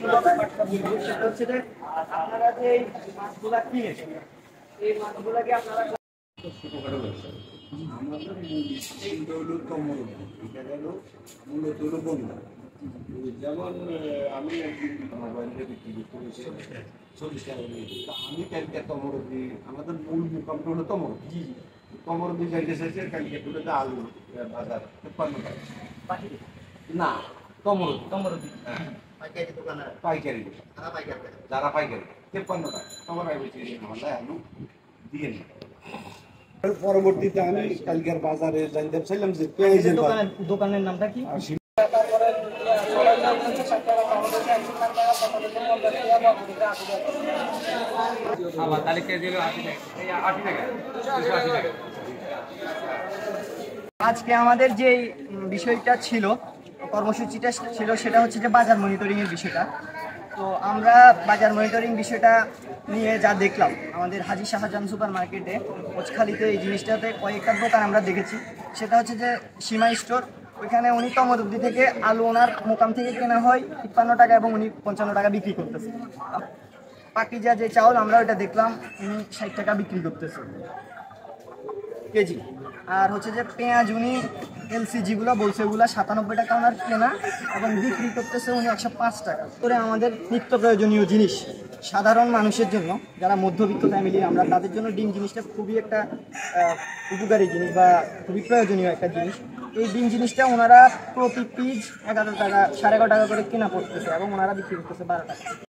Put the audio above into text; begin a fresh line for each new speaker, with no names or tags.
ব্যাপারটা বলবো সেটা হচ্ছে যে আপনারা যে এই মাছগুলা কিনেছেন এই মাছগুলাকে আপনারা
ছোটখাটো ব্যবসা আমাদের মূল হলো তমরুদ, এটা গেল মূলত হলো বন্যা। যেমন আমি একদিন মোবাইলে বিক্রি করেছি 40 টাকা করে। আমি কালকে তমরুদ দিই, আমাদের মূল মুকামটা হলো তমরুদ। তমরুদ দিয়ে যাইতে চাইছে কালকে তুলে আলু বাজার 53 টাকা। না, তমরুদ
তমরুদ
পাইকারি দোকানে পাইকারি যারা পাইকারি 53 টাকা তোমার আমার আলু দিয়ে নি। পরবর্তীতে আমি কালকের বাজারে জানতে চাইলাম যে পেঁয়াজের
দোকানের নামটা কি? আজকে আমাদের যে বিষয়টা ছিল, কর্মসূচিটা ছিল, সেটা হচ্ছে যে বাজার মনিটরিং এর বিষয়টা। তো আমরা বাজার মনিটরিং বিষয়টা নিয়ে যা দেখলাম, আমাদের হাজী শাহজাহান সুপার মার্কেটে কোচখালিতে এই জিনিসটাতে কয়েকটা দোকান আমরা দেখেছি। সেটা হচ্ছে যে সীমা স্টোর, ওইখানে উনি তমরুদ্দি থেকে আলু ওনার মোকাম থেকে কেনা হয় 53 টাকা এবং উনি 55 টাকা বিক্রি করতেছে। পাকিজা যে চাউল আমরা ওইটা দেখলাম উনি 60 টাকা বিক্রি করতেছে কেজি। আর হচ্ছে যে পেঁয়াজ উনি এলসিজিগুলো বলছে ওগুলো 97 টাকা ওনার কেনা এবং বিক্রি করতেছে উনি 105 টাকা করে। আমাদের নিত্য প্রয়োজনীয় জিনিস সাধারণ মানুষের জন্য, যারা মধ্যবিত্ত ফ্যামিলি আমরা, তাদের জন্য ডিম জিনিসটা খুবই একটা উপকারী জিনিস বা খুবই প্রয়োজনীয় একটা জিনিস। এই ডিম জিনিসটা ওনারা প্রতি পিস 11 টাকা 11.5 টাকা করে কেনা পড়তেছে এবং ওনারা বিক্রি করতেছে 12 টাকা।